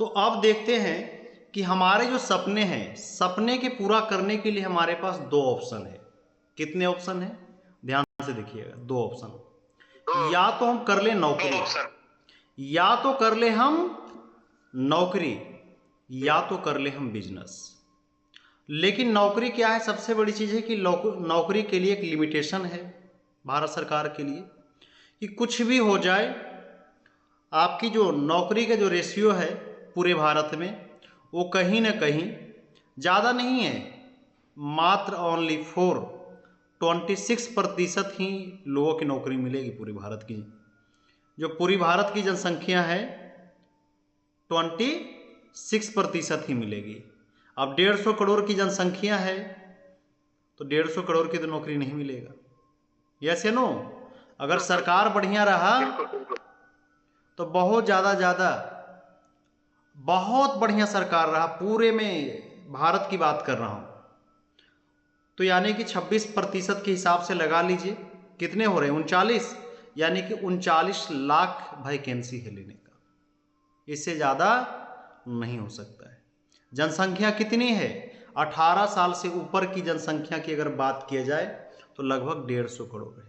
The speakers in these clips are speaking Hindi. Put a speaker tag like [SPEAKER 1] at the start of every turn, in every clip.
[SPEAKER 1] तो अब देखते हैं कि हमारे जो सपने हैं, सपने के पूरा करने के लिए हमारे पास दो ऑप्शन है। कितने ऑप्शन है? ध्यान से देखिएगा, दो ऑप्शन। या तो हम कर ले नौकरी, या तो कर ले हम नौकरी, या तो कर ले हम बिजनेस। लेकिन नौकरी क्या है? सबसे बड़ी चीज़ है कि नौकरी के लिए एक लिमिटेशन है भारत सरकार के लिए कि कुछ भी हो जाए, आपकी जो नौकरी का जो रेशियो है पूरे भारत में, वो कहीं ना कहीं ज़्यादा नहीं है, मात्र ओनली 26% ही लोगों की नौकरी मिलेगी पूरे भारत की। जो पूरी भारत की जनसंख्या है 26% ही मिलेगी। अब 150 करोड़ की जनसंख्या है तो 150 करोड़ की तो नौकरी नहीं मिलेगा। यस या नो? अगर सरकार बढ़िया रहा तो बहुत बढ़िया सरकार रहा, पूरे में भारत की बात कर रहा हूं, तो यानी कि 26% के हिसाब से लगा लीजिए कितने हो रहे हैं? 39, यानी कि 39 लाख वैकेंसी है लेने का। इससे ज़्यादा नहीं हो सकता है। जनसंख्या कितनी है? 18 साल से ऊपर की जनसंख्या की अगर बात किया जाए तो लगभग 150 करोड़ है।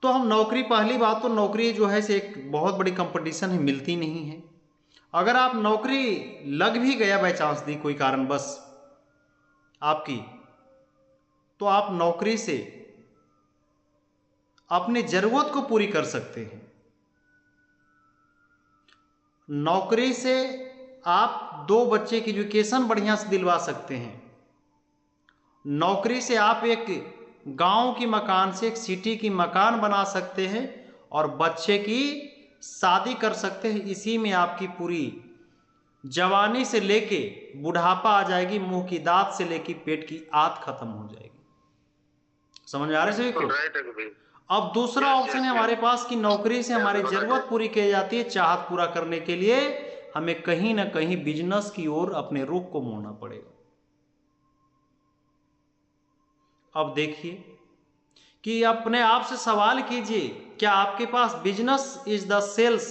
[SPEAKER 1] तो हम नौकरी, पहली बात तो नौकरी जो है से एक बहुत बड़ी कंपटीशन है, मिलती नहीं है। अगर आप नौकरी लग भी गया बाई चांस दी कोई कारणवश आपकी, तो आप नौकरी से अपनी जरूरत को पूरी कर सकते हैं। नौकरी से आप 2 बच्चे की एजुकेशन बढ़िया से दिलवा सकते हैं। नौकरी से आप एक गांव की मकान से एक सिटी की मकान बना सकते हैं और बच्चे की शादी कर सकते हैं। इसी में आपकी पूरी जवानी से लेके बुढ़ापा आ जाएगी, मुंह की दांत से लेके पेट की आंत खत्म हो जाएगी। समझ में आ रहा है सभी को? अब दूसरा ऑप्शन है हमारे पास कि नौकरी से हमारी जरूरत पूरी की जाती है, चाहत पूरा करने के लिए हमें कहीं ना कहीं बिजनेस की ओर अपने रुख को मोड़ना पड़ेगा। अब देखिए कि अपने आप से सवाल कीजिए, क्या आपके पास बिजनेस इज द सेल्स,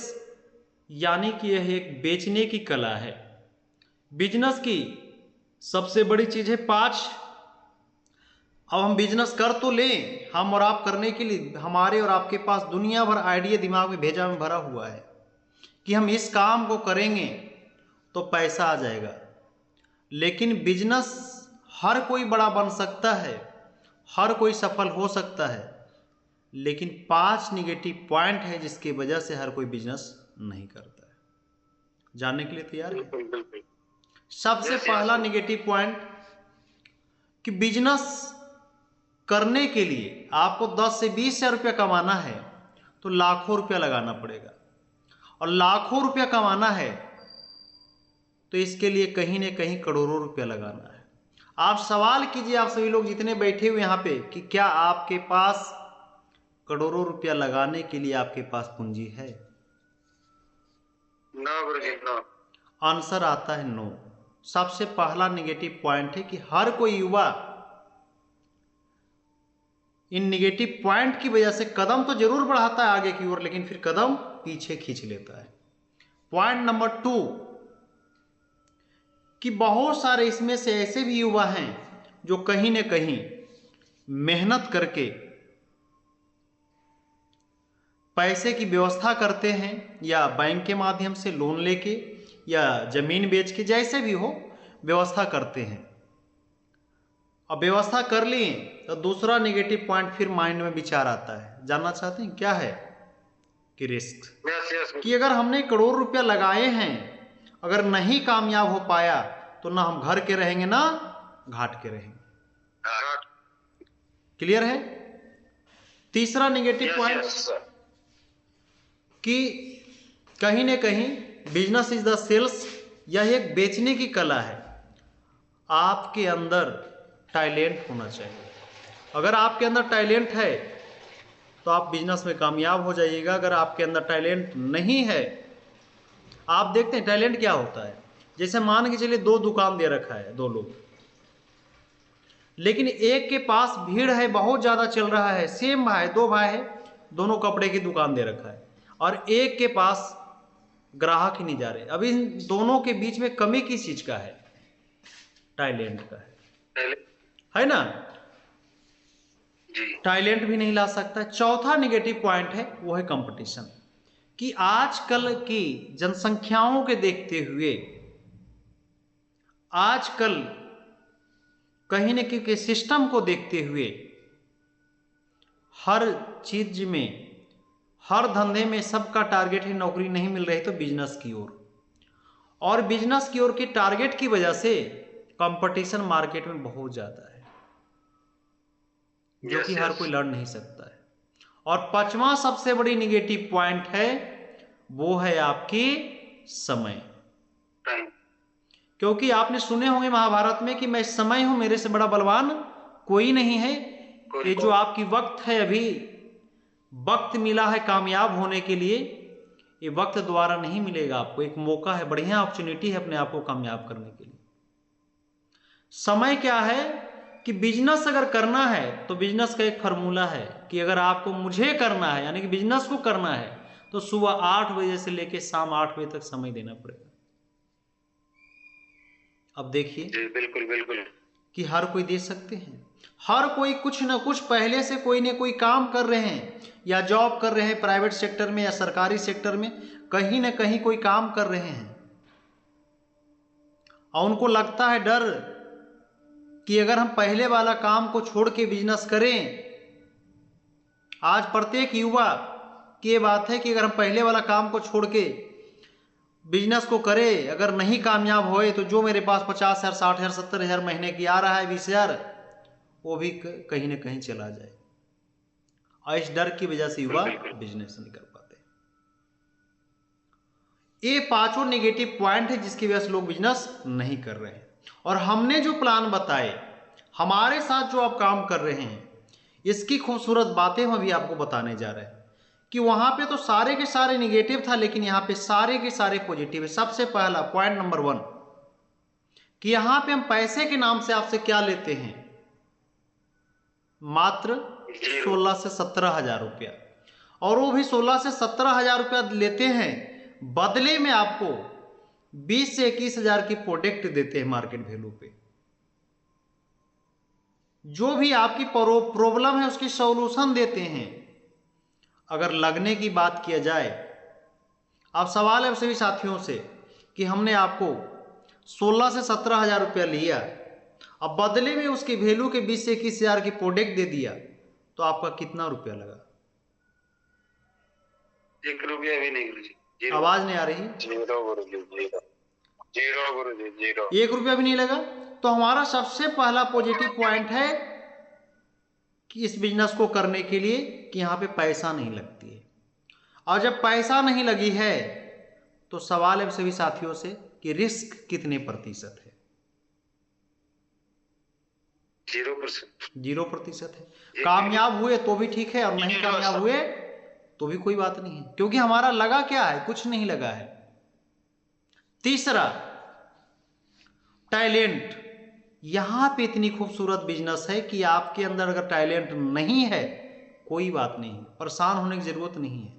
[SPEAKER 1] यानी कि यह एक बेचने की कला है। बिजनेस की सबसे बड़ी चीज है 5। अब हम बिजनेस कर तो लें, हम और आप करने के लिए हमारे और आपके पास दुनिया भर आइडिया दिमाग में भेजा में भरा हुआ है कि हम इस काम को करेंगे तो पैसा आ जाएगा। लेकिन बिजनेस हर कोई बड़ा बन सकता है, हर कोई सफल हो सकता है, लेकिन 5 निगेटिव पॉइंट है जिसकी वजह से हर कोई बिजनेस नहीं करता है। जानने के लिए तैयार है? सबसे पहला निगेटिव पॉइंट कि बिजनेस करने के लिए आपको 10 से 20 हजार रुपया कमाना है तो लाखों रुपया लगाना पड़ेगा, और लाखों रुपया कमाना है तो इसके लिए कहीं ना कहीं करोड़ों रुपया लगाना है। आप सवाल कीजिए, आप सभी लोग जितने बैठे हुए यहाँ पे, कि क्या आपके पास करोड़ों रुपया लगाने के लिए आपके पास पूंजी है? नो। आंसर आता है नो। सबसे पहला नेगेटिव पॉइंट है कि हर कोई युवा इन नेगेटिव पॉइंट की वजह से कदम तो जरूर बढ़ाता है आगे की ओर, लेकिन फिर कदम पीछे खींच लेता है। पॉइंट नंबर 2 कि बहुत सारे इसमें से ऐसे भी युवा हैं जो कहीं ना कहीं मेहनत करके पैसे की व्यवस्था करते हैं, या बैंक के माध्यम से लोन लेके या जमीन बेच के, जैसे भी हो व्यवस्था करते हैं। अब व्यवस्था कर ली तो दूसरा नेगेटिव पॉइंट फिर माइंड में विचार आता है। जानना चाहते हैं क्या है? कि रिस्क। कि अगर हमने करोड़ रुपया लगाए हैं, अगर नहीं कामयाब हो पाया तो ना हम घर के रहेंगे ना घाट के रहेंगे। क्लियर है? तीसरा नेगेटिव पॉइंट कि कहीं ना कहीं बिजनेस इज द सेल्स, यह एक बेचने की कला है। आपके अंदर टैलेंट होना चाहिए। अगर आपके अंदर टैलेंट है तो आप बिजनेस में कामयाब हो जाइएगा। अगर आपके अंदर टैलेंट नहीं है, आप देखते हैं टैलेंट क्या होता है। जैसे मान के चलिए 2 दुकान दे रखा है 2 लोग, लेकिन एक के पास भीड़ है, बहुत ज़्यादा चल रहा है, सेम भाई 2 भाई है, दोनों कपड़े की दुकान दे रखा है, और एक के पास ग्राहक ही नहीं जा रहे। अब इन दोनों के बीच में कमी किस चीज का है? टैलेंट का है ना? टैलेंट भी नहीं ला सकता। चौथा निगेटिव पॉइंट है वो है कंपटीशन, कि आजकल की जनसंख्याओं के देखते हुए आजकल कहीं न कहीं सिस्टम को देखते हुए हर चीज में, हर धंधे में सबका टारगेट है नौकरी नहीं मिल रही तो बिजनेस की ओर, और बिजनेस की ओर के टारगेट की वजह से कंपटीशन मार्केट में बहुत ज्यादा है, जो कि हर कोई लड़ नहीं सकता है। और पांचवा सबसे बड़ी निगेटिव पॉइंट है वो है आपकी समय, क्योंकि आपने सुने होंगे महाभारत में कि मैं समय हूं, मेरे से बड़ा बलवान कोई नहीं है। ये जो आपकी वक्त है, अभी वक्त मिला है कामयाब होने के लिए, ये वक्त द्वारा नहीं मिलेगा आपको। एक मौका है, बढ़िया अपॉर्चुनिटी है अपने आप को कामयाब करने के लिए। समय क्या है कि बिजनेस अगर करना है तो बिजनेस का एक फार्मूला है कि अगर आपको मुझे करना है, यानी कि बिजनेस को करना है, तो सुबह 8 बजे से लेकर शाम 8 बजे तक समय देना पड़ेगा। अब देखिए
[SPEAKER 2] बिल्कुल बिल्कुल
[SPEAKER 1] कि हर कोई दे सकते हैं, हर कोई कुछ ना कुछ पहले से कोई ना कोई काम कर रहे हैं, या जॉब कर रहे हैं प्राइवेट सेक्टर में या सरकारी सेक्टर में, कहीं ना कहीं कोई काम कर रहे हैं, और उनको लगता है डर कि अगर हम पहले वाला काम को छोड़ के बिजनेस करें। आज प्रत्येक युवा की ये बात है कि अगर हम पहले वाला काम को छोड़ के बिजनेस को करे, अगर नहीं कामयाब होए तो जो मेरे पास 50,000 60,000 70,000 महीने की आ रहा है, 20,000, वो भी कहीं ना कहीं चला जाए। और इस डर की वजह से युवा बिजनेस नहीं कर पाते। ये पांचों नेगेटिव पॉइंट है जिसकी वजह से लोग बिजनेस नहीं कर रहे हैं। और हमने जो प्लान बताए, हमारे साथ जो आप काम कर रहे हैं, इसकी खूबसूरत बातें हम अभी आपको बताने जा रहे हैं कि वहां पे तो सारे के सारे निगेटिव था, लेकिन यहाँ पे सारे के सारे पॉजिटिव है। सबसे पहला पॉइंट नंबर 1 कि यहाँ पे हम पैसे के नाम से आपसे क्या लेते हैं? मात्र 16 से 17,000 रुपया, और वो भी 16 से 17,000 रुपया लेते हैं, बदले में आपको 20 से 21,000 की प्रोडक्ट देते हैं मार्केट वैल्यू पे। जो भी आपकी प्रॉब्लम है उसकी सॉल्यूशन देते हैं। अगर लगने की बात किया जाए, अब सवाल है सभी साथियों से कि हमने आपको 16 से 17,000 रुपया लिया, अब बदले में उसकी वैल्यू के 20 से 21,000 की प्रोडक्ट दे दिया, तो आपका कितना रुपया लगा?
[SPEAKER 2] 1 रुपया भी नहीं गुरुजी।
[SPEAKER 1] आवाज नहीं आ रही?
[SPEAKER 2] जीरो गुरुजी, जीरो गुरुजी, जीरो।
[SPEAKER 1] 1 रुपया भी नहीं लगा। तो हमारा सबसे पहला पॉजिटिव पॉइंट है कि इस बिजनेस को करने के लिए कि यहाँ पे पैसा नहीं लगती है। और जब पैसा नहीं लगी है तो सवाल है सभी साथियों से कि रिस्क कितने प्रतिशत है?
[SPEAKER 2] 0%।
[SPEAKER 1] 0% है। कामयाब हुए तो भी ठीक है, और नहीं कामयाब हुए तो भी कोई बात नहीं है, क्योंकि हमारा लगा क्या है? कुछ नहीं लगा है। तीसरा, टैलेंट। यहां पे इतनी खूबसूरत बिजनेस है कि आपके अंदर अगर टैलेंट नहीं है, कोई बात नहीं, परेशान होने की जरूरत नहीं है।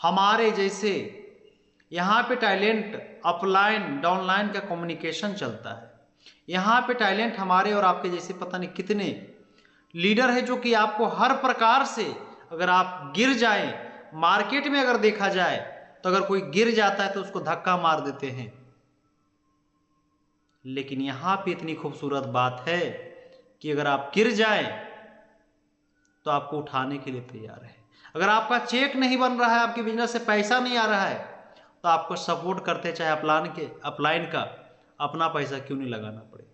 [SPEAKER 1] हमारे जैसे यहाँ पे टैलेंट अपलाइन डाउनलाइन का कम्युनिकेशन चलता है। यहाँ पे टैलेंट हमारे और आपके जैसे पता नहीं कितने लीडर है, जो कि आपको हर प्रकार से, अगर आप गिर जाएं, मार्केट में अगर देखा जाए तो अगर कोई गिर जाता है तो उसको धक्का मार देते हैं, लेकिन यहाँ पे इतनी खूबसूरत बात है कि अगर आप गिर जाएं तो आपको उठाने के लिए तैयार है। अगर आपका चेक नहीं बन रहा है, आपके बिजनेस से पैसा नहीं आ रहा है, तो आपको सपोर्ट करते, चाहे अपलाइन का अपना पैसा क्यों नहीं लगाना पड़े।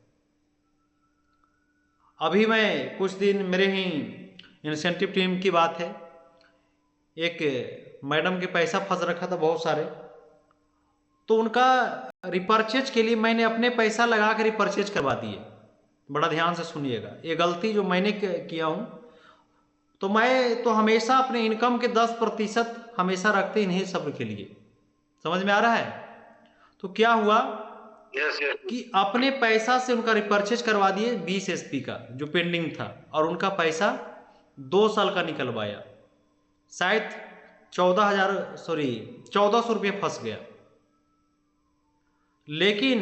[SPEAKER 1] अभी मैं कुछ दिन, मेरे ही इंसेंटिव टीम की बात है, एक मैडम के पैसा फंस रखा था बहुत सारे, तो उनका रिपर्चेज के लिए मैंने अपने पैसा लगा कर रिपर्चेज करवा दिए। बड़ा ध्यान से सुनिएगा, ये गलती जो मैंने किया हूं, तो मैं तो हमेशा अपने इनकम के 10% हमेशा रखते इन्हीं सब के लिए। समझ में आ रहा है? तो क्या हुआ कि अपने पैसा से उनका रिपर्चेज करवा दिए 20 SP का जो पेंडिंग था, और उनका पैसा 2 साल का निकलवाया। शायद 1400 रुपये फंस गया। लेकिन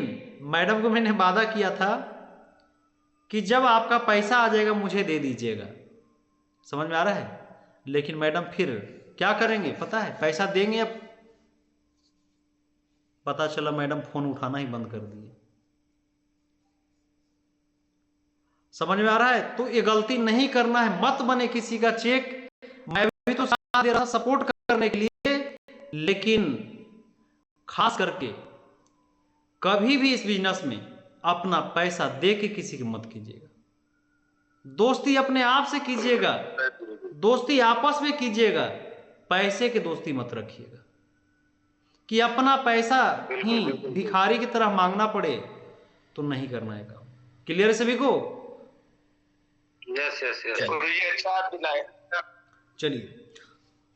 [SPEAKER 1] मैडम को मैंने वादा किया था कि जब आपका पैसा आ जाएगा मुझे दे दीजिएगा। समझ में आ रहा है? लेकिन मैडम फिर क्या करेंगे पता है, पैसा देंगे, अब पता चला मैडम फोन उठाना ही बंद कर दिए। समझ में आ रहा है? तो ये गलती नहीं करना है, मत बने किसी का चेक। मैं भी तो साथ दे रहा, सपोर्ट करने के लिए, लेकिन खास करके कभी भी इस बिजनेस में अपना पैसा दे के किसी की मत कीजिएगा। दोस्ती अपने आप से कीजिएगा, दोस्ती आपस में कीजिएगा, पैसे की दोस्ती मत रखिएगा कि अपना पैसा ही भिखारी की तरह मांगना पड़े, तो नहीं करना है काम। क्लियर है सभी को?
[SPEAKER 2] यस यस यस गुरुजी, अच्छा आप दिलाए।
[SPEAKER 1] चलिए,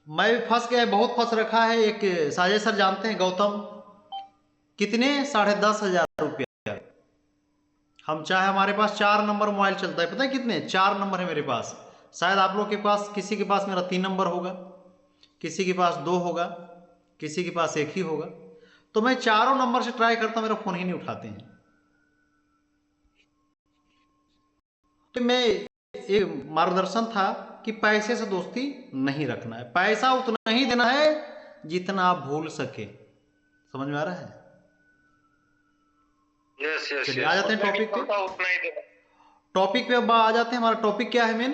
[SPEAKER 1] मैं भी फंस गया, बहुत फंस रखा है। एक साजिद सर जानते हैं, गौतम, कितने 10,500 रुपया। हम चाहे, हमारे पास 4 नंबर मोबाइल चलता है, पता है कितने? 4 नंबर है मेरे पास। शायद आप लोग के पास, किसी के पास मेरा 3 नंबर होगा, किसी के पास 2 होगा, किसी के पास 1 ही होगा। तो मैं चारों नंबर से ट्राई करता हूं, मेरा फोन ही नहीं उठाते हैं। तो मैं एक मार्गदर्शन था कि पैसे से दोस्ती नहीं रखना है, पैसा उतना ही देना है जितना आप भूल सके। समझ में आ रहा है?
[SPEAKER 2] यस यस
[SPEAKER 1] चलिए आ जाते हैं टॉपिक पे।
[SPEAKER 2] उतना ही देना।
[SPEAKER 1] टॉपिक पे अब आ जाते हैं। हमारा टॉपिक क्या है मेन,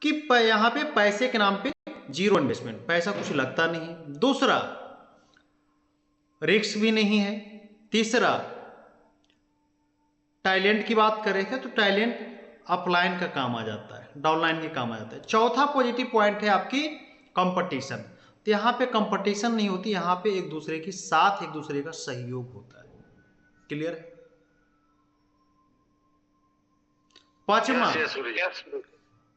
[SPEAKER 1] कि यहाँ पे पैसे के नाम पे जीरो इन्वेस्टमेंट, पैसा कुछ लगता नहीं है। दूसरा, रिस्क भी नहीं है। तीसरा, टैलेंट की बात करें तो टैलेंट अपलाइन का काम आ जाता है, डाउनलाइन के काम आ जाता है। चौथा पॉजिटिव पॉइंट है आपकी कंपटीशन। तो यहाँ पे कंपटीशन नहीं होती, यहाँ पे एक दूसरे के साथ एक दूसरे का सहयोग होता है। क्लियर है? पांचवा,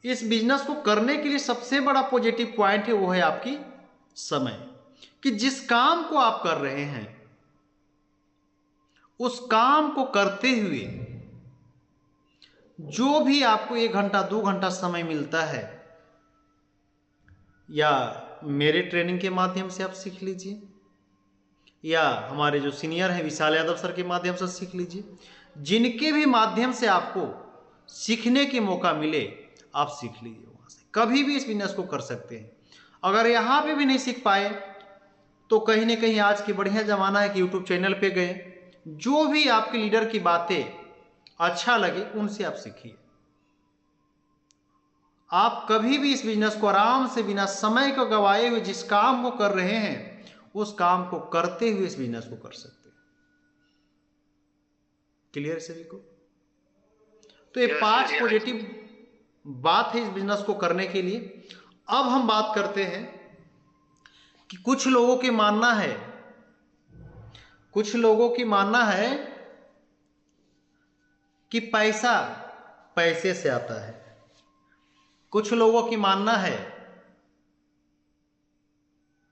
[SPEAKER 1] इस बिजनेस को करने के लिए सबसे बड़ा पॉजिटिव पॉइंट है, वो है आपकी समय। कि जिस काम को आप कर रहे हैं उस काम को करते हुए जो भी आपको 1 घंटा 2 घंटा समय मिलता है, या मेरे ट्रेनिंग के माध्यम से आप सीख लीजिए, या हमारे जो सीनियर हैं विशाल यादव सर के माध्यम से सीख लीजिए। जिनके भी माध्यम से आपको सीखने के मौका मिले, आप सीख लीजिए वहां से। कभी भी इस बिजनेस को कर सकते हैं। अगर यहाँ पे भी नहीं सीख पाए तो कहीं ना कहीं आज की बढ़िया जमाना है कि यूट्यूब चैनल पे गए, जो भी आपके लीडर की बातें अच्छा लगे उनसे आप सीखिए। आप कभी भी इस बिजनेस को आराम से, बिना समय को गवाए हुए, जिस काम को कर रहे हैं उस काम को करते हुए इस बिजनेस को कर सकते हैं। क्लियर सभी को? तो ये 5 पॉजिटिव बात है इस बिजनेस को करने के लिए। अब हम बात करते हैं कि कुछ लोगों की मानना है कि पैसा पैसे से आता है। कुछ लोगों की मानना है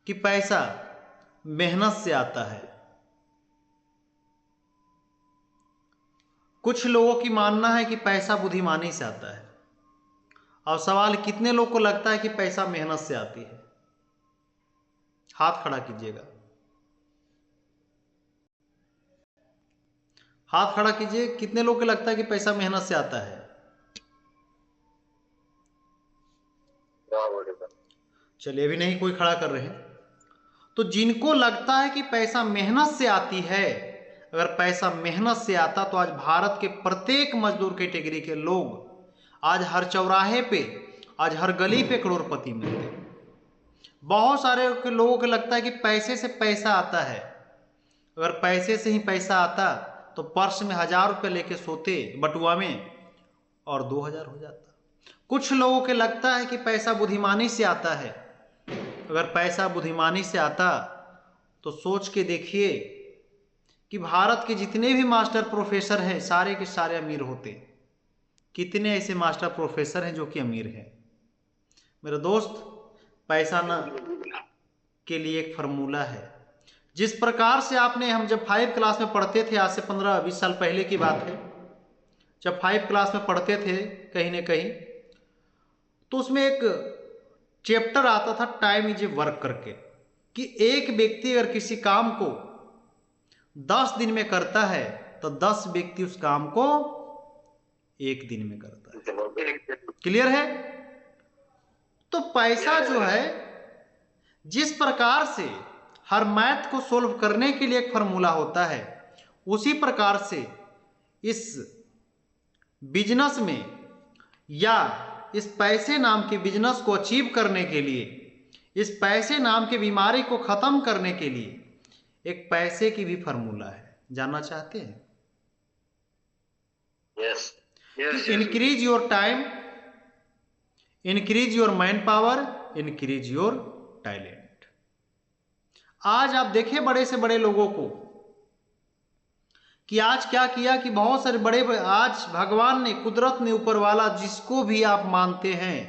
[SPEAKER 1] कि पैसा मेहनत से आता है। कुछ लोगों की मानना है कि पैसा बुद्धिमानी से आता है। और सवाल, कितने लोग को लगता है कि पैसा मेहनत से आती है? हाथ खड़ा कीजिएगा, हाथ खड़ा कीजिए। कितने लोग को लगता है कि पैसा मेहनत से आता है? चलिए, अभी नहीं कोई खड़ा कर रहे हैं। तो जिनको लगता है कि पैसा मेहनत से आती है, अगर पैसा मेहनत से आता तो आज भारत के प्रत्येक मजदूर कैटेगरी के लोग आज हर चौराहे पे, आज हर गली पे करोड़पति मिलते। बहुत सारे लोगों को लगता है कि पैसे से पैसा आता है। अगर पैसे से ही पैसा आता तो पर्स में 1000 रुपये लेके सोते बटुआ में और 2000 हो जाता। कुछ लोगों को लगता है कि पैसा बुद्धिमानी से आता है। अगर पैसा बुद्धिमानी से आता तो सोच के देखिए कि भारत के जितने भी मास्टर प्रोफेसर हैं सारे के सारे अमीर होते। कितने ऐसे मास्टर प्रोफेसर हैं जो कि अमीर हैं? मेरे दोस्त, पैसा ना के लिए एक फार्मूला है। जिस प्रकार से हम जब 5 क्लास में पढ़ते थे, आज से 15-20 साल पहले की बात है, जब 5 क्लास में पढ़ते थे कहीं ना कहीं, तो उसमें एक चैप्टर आता था टाइम इज ए वर्क करके, कि एक व्यक्ति अगर किसी काम को 10 दिन में करता है तो 10 व्यक्ति उस काम को 1 दिन में करता है। क्लियर है? तो पैसा जो है, जिस प्रकार से हर मैथ को सोल्व करने के लिए एक फार्मूला होता है, उसी प्रकार से इस बिजनेस में या इस पैसे नाम के बिजनेस को अचीव करने के लिए, इस पैसे नाम की बीमारी को खत्म करने के लिए एक पैसे की भी फार्मूला है। जानना चाहते हैं?
[SPEAKER 2] Yes
[SPEAKER 1] increase your time, increase your man power, increase your talent. आज आप देखें बड़े से बड़े लोगों को कि आज क्या किया कि बहुत सारे बड़े, आज भगवान ने, कुदरत ने, ऊपर वाला, जिसको भी आप मानते हैं,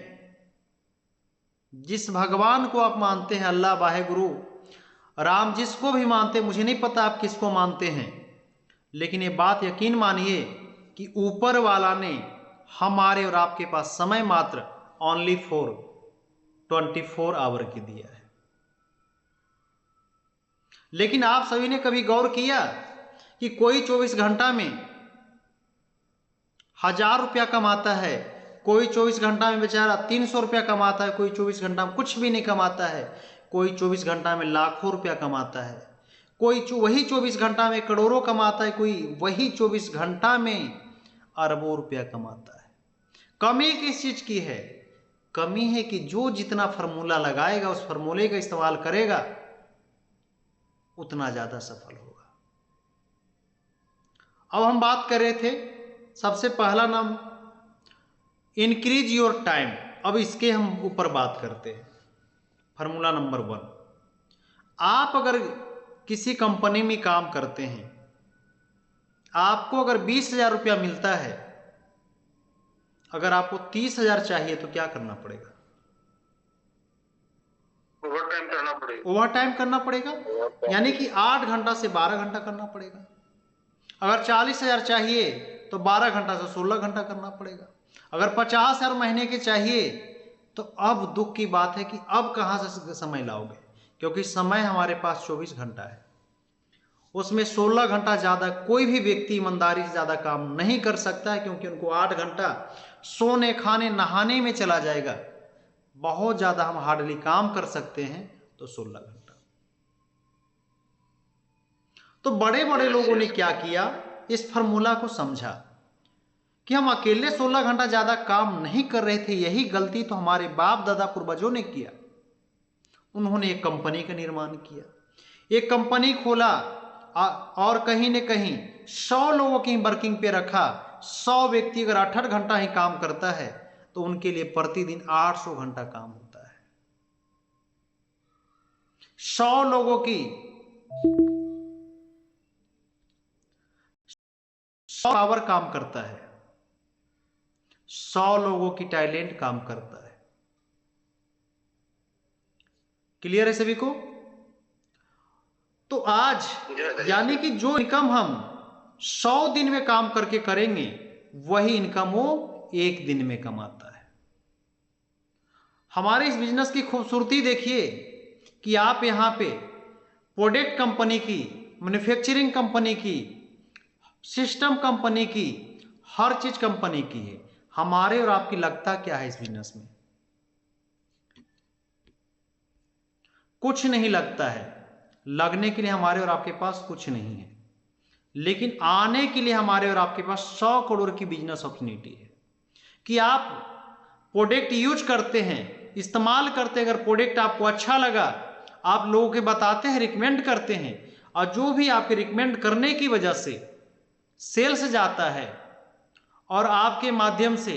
[SPEAKER 1] जिस भगवान को आप मानते हैं, अल्लाह, वाहेगुरु, राम, जिसको भी मानते हैं, मुझे नहीं पता आप किसको मानते हैं, लेकिन ये बात यकीन मानिए कि ऊपर वाला ने हमारे और आपके पास समय मात्र ओनली फॉर 24 आवर की दिया है। लेकिन आप सभी ने कभी गौर किया कि कोई 24 घंटा में 1000 रुपया कमाता है, कोई 24 घंटा में बेचारा 300 रुपया कमाता है, कोई 24 घंटा में कुछ भी नहीं कमाता है, कोई 24 घंटा में लाखों रुपया कमाता है, कोई वही 24 घंटा में करोड़ों कमाता है, कोई वही 24 घंटा में अरबों रुपया कमाता है। कमी किस चीज की है? कमी है कि जो जितना फार्मूला लगाएगा, उस फार्मूले का इस्तेमाल करेगा, उतना ज्यादा सफल होगा। अब हम बात कर रहे थे, सबसे पहला नाम इंक्रीज योर टाइम। अब इसके हम ऊपर बात करते हैं। फार्मूला नंबर 1, आप अगर किसी कंपनी में काम करते हैं, आपको अगर 20,000 रुपया मिलता है, अगर आपको 30,000 चाहिए तो क्या करना पड़ेगा?
[SPEAKER 2] ओवर टाइम करना पड़ेगा।
[SPEAKER 1] ओवर टाइम करना पड़ेगा, यानी कि 8 घंटा से 12 घंटा करना पड़ेगा। अगर 40,000 चाहिए तो 12 घंटा से 16 घंटा करना पड़ेगा। अगर 50,000 महीने के चाहिए तो अब दुख की बात है कि अब कहाँ से समय लाओगे, क्योंकि समय हमारे पास 24 घंटा है, उसमें 16 घंटा ज़्यादा कोई भी व्यक्ति ईमानदारी से ज़्यादा काम नहीं कर सकता है, क्योंकि उनको 8 घंटा सोने, खाने, नहाने में चला जाएगा। बहुत ज़्यादा हम हार्डली काम कर सकते हैं तो 16 घंटा। तो बड़े बड़े लोगों ने क्या किया, इस फार्मूला को समझा कि हम अकेले 16 घंटा ज़्यादा काम नहीं कर रहे थे। यही गलती तो हमारे बाप दादा पूर्वजों ने किया। उन्होंने एक कंपनी का निर्माण किया, एक कंपनी खोला और कहीं न कहीं 100 लोगों की वर्किंग पे रखा। 100 व्यक्ति अगर 8 घंटा ही काम करता है तो उनके लिए प्रतिदिन 800 घंटा काम होता है। 100 लोगों की 100 पावर काम करता है, 100 लोगों की टैलेंट काम करता है। क्लियर है सभी को? तो आज यानी कि जो इनकम हम 100 दिन में काम करके करेंगे, वही इनकम वो 1 दिन में कमाता है। हमारे इस बिजनेस की खूबसूरती देखिए कि आप यहां पे प्रोडक्ट कंपनी की, मैन्युफैक्चरिंग कंपनी की, सिस्टम कंपनी की, हर चीज कंपनी की है। हमारे और आपकी लगता क्या है इस बिजनेस में? कुछ नहीं लगता है। लगने के लिए हमारे और आपके पास कुछ नहीं है, लेकिन आने के लिए हमारे और आपके पास 100 करोड़ की बिजनेस अपॉर्चुनिटी है कि आप प्रोडक्ट यूज करते हैं, इस्तेमाल करते हैं। अगर प्रोडक्ट आपको अच्छा लगा, आप लोगों के बताते हैं, रिकमेंड करते हैं, और जो भी आपके रिकमेंड करने की वजह से सेल्स जाता है, और आपके माध्यम से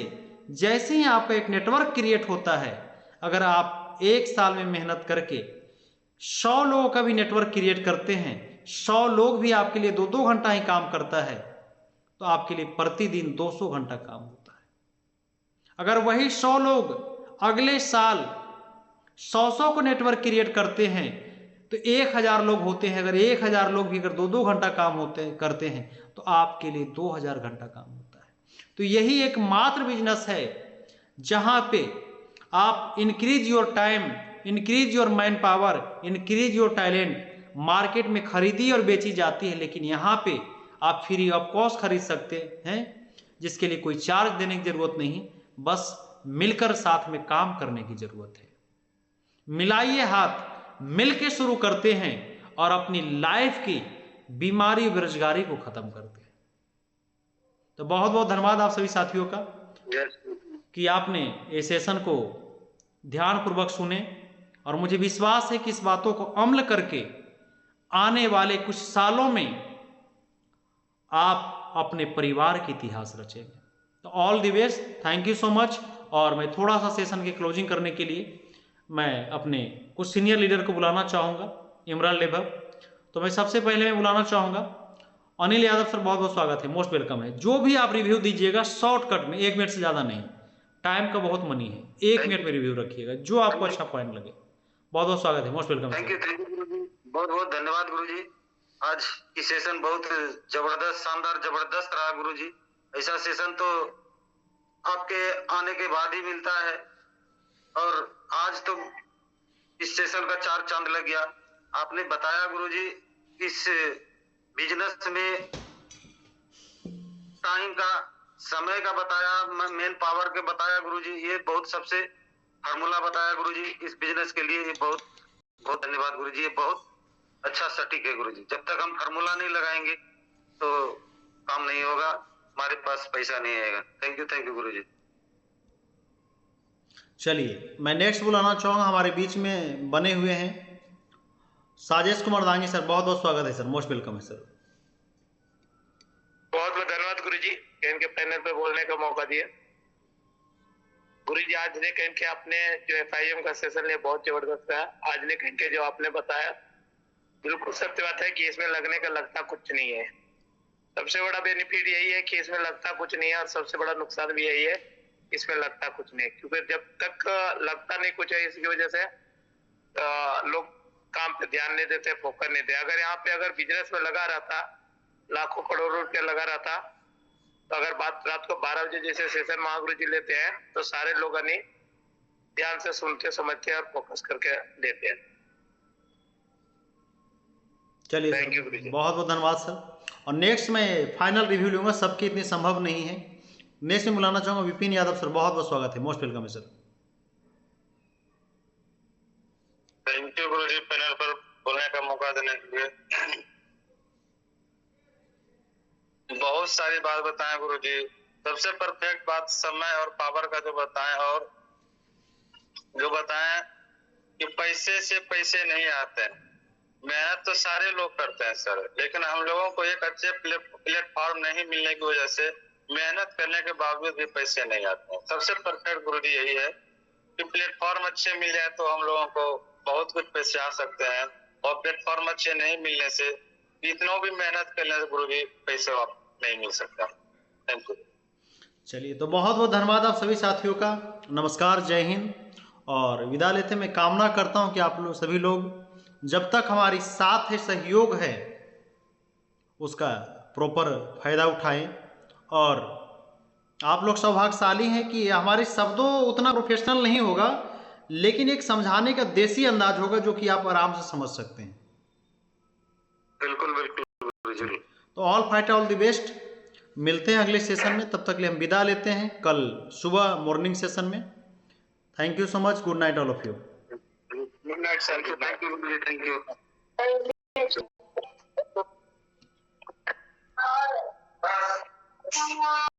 [SPEAKER 1] जैसे ही आपका एक नेटवर्क क्रिएट होता है, अगर आप 1 साल में मेहनत करके 100 लोगों का भी नेटवर्क क्रिएट करते हैं, 100 लोग भी आपके लिए 2-2 घंटा ही काम करता है, तो आपके लिए प्रतिदिन 200 घंटा काम होता है। अगर वही 100 लोग अगले साल 100 को नेटवर्क क्रिएट करते हैं तो 1000 लोग होते हैं। अगर 1000 लोग भी अगर 2-2 घंटा काम करते हैं तो आपके लिए 2000 घंटा काम होता है। तो यही एक मात्र बिजनेस है जहां पे आप increase your time, increase your man power, increase your talent market में खरीदी और बेची जाती है, लेकिन यहाँ पे आप फ्री ऑफ कॉस्ट खरीद सकते हैं, जिसके लिए कोई चार्ज देने की जरूरत नहीं, बस मिलकर साथ में काम करने की जरूरत है। मिलाइए हाथ, मिलके शुरू करते हैं और अपनी लाइफ की बीमारी बेरोजगारी को खत्म करते हैं। तो बहुत बहुत धन्यवाद आप सभी साथियों का कि आपने इस सेशन को ध्यानपूर्वक सुने, और मुझे विश्वास है कि इस बातों को अमल करके आने वाले कुछ सालों में आप अपने परिवार के इतिहास रचेंगे। तो all the best, thank you so much. और मैं थोड़ा सा सेशन की क्लोजिंग करने के लिए मैं अपने कुछ सीनियर लीडर को बुलाना चाहूँगा, इमरान लेभव। तो मैं सबसे पहले मैं बुलाना चाहूँगा अनिल यादव सर, बहुत बहुत स्वागत है, मोस्ट वेलकम है। जो भी आप रिव्यू दीजिएगा शॉर्टकट में, 1 मिनट से ज़्यादा नहीं, टाइम का बहुत मनी है, 1 मिनट में रिव्यू रखिएगा, जो आपको अच्छा पॉइंट लगे। बहुत बहुत स्वागत है, मोस्ट वेलकम।
[SPEAKER 2] थैंक यू गुरु जी, बहुत बहुत धन्यवाद गुरु जी। आज की सेशन बहुत जबरदस्त, शानदार, जबरदस्त रहा गुरु जी। ऐसा सेशन तो आपके आने के बाद ही मिलता है, और आज तो इस सेशन का 4 चांद लग गया। आपने बताया गुरु जी, इस बिजनेस में टाइम का, समय का बताया, मैन पावर के बताया गुरु जी, ये बहुत सबसे फार्मूला बताया गुरु जी इस बिजनेस के लिए। ये बहुत बहुत धन्यवाद गुरु जी, ये बहुत अच्छा सटीक है गुरु जी। जब तक हम फार्मूला नहीं लगाएंगे तो काम नहीं होगा, हमारे पास पैसा नहीं आएगा। थैंक यू गुरु जी।
[SPEAKER 1] चलिए मैं नेक्स्ट बुलाना चाहूँगा, हमारे बीच में बने हुए हैं साजेश कुमार दांगी सर, बहुत बहुत स्वागत है सर, मोस्ट वेलकम है सर।
[SPEAKER 2] बहुत बहुत धन्यवाद गुरु जी, कैन के पैनल पे बोलने का मौका दिया। गुरु जी आज ने कैन के आपने जो FIM का सेशन लिया बहुत जबरदस्त है। आज ने कैन के जो आपने बताया बिल्कुल सत्य बात है कि इसमें लगने का लगता कुछ नहीं है। सबसे बड़ा बेनिफिट यही है कि इसमें लगता कुछ नहीं है, और सबसे बड़ा नुकसान भी यही है इसमें लगता कुछ नहीं, क्योंकि जब तक लगता नहीं कुछ है, इसकी वजह से लोग काम पे ध्यान नहीं देते, फोकस नहीं देते। अगर यहाँ पे अगर बिजनेस में लगा रहता, लाखों करोड़ों रुपया लगा रहता, तो अगर बात रात को 12 बजे जैसे सेशन महागुरु जी लेते हैं तो सारे लोग ध्यान से सुनते, समझते और फोकस करके देते हैं।
[SPEAKER 1] चलिए
[SPEAKER 2] थैंक यू
[SPEAKER 1] सर,
[SPEAKER 2] गुरु जी।
[SPEAKER 1] बहुत बहुत धन्यवाद सर। और नेक्स्ट मैं फाइनल रिव्यू लूंगा, सबकी इतनी संभव नहीं है। नेक्स्ट में बुलाना चाहूँगा विपिन यादव सर, बहुत बहुत स्वागत है, मोस्ट वेलकम है sir.
[SPEAKER 2] Thank you Guru ji, panel पर बोलने का मौका देने के लिए। बहुत सारी बात बताएं गुरु जी, सबसे परफेक्ट बात समय और पावर का जो बताएं, और जो बताएं कि पैसे से पैसे नहीं आते हैं। मेहनत तो सारे लोग करते हैं सर, लेकिन हम लोगों को एक अच्छे प्लेटफॉर्म नहीं मिलने की वजह से मेहनत करने के बावजूद भी पैसे नहीं आते हैं। सबसे परफेक्ट गुरु जी यही है कि प्लेटफॉर्म अच्छे मिल जाए तो हम लोगों को बहुत कुछ पैसे आ सकते हैं, और प्लेटफॉर्म अच्छे नहीं मिलने से इतना भी मेहनत करने से गुरु जी पैसे नहीं मिल सकता। Thank you.
[SPEAKER 1] चलिए, तो बहुत बहुत धन्यवाद आप सभी साथियों का। नमस्कार, जय हिंद। और विदा लेते मैं कामना करता हूं कि आप लोग सभी लोग जब तक हमारी साथ है, सहयोग है, उसका प्रॉपर फायदा उठाएं। और आप लोग सौभाग्यशाली हैं कि हमारे शब्दों उतना प्रोफेशनल नहीं होगा, लेकिन एक समझाने का देसी अंदाज होगा जो कि आप आराम से समझ सकते हैं।
[SPEAKER 2] बिल्कुल बिल्कुल गुरु जी।
[SPEAKER 1] तो all fight all the best, मिलते हैं अगले सेशन में, तब तक लिए हम विदा लेते हैं कल सुबह मॉर्निंग सेशन में। Thank you so much, good night all of you.
[SPEAKER 2] Good night sir, thank you Guru ji, thank you.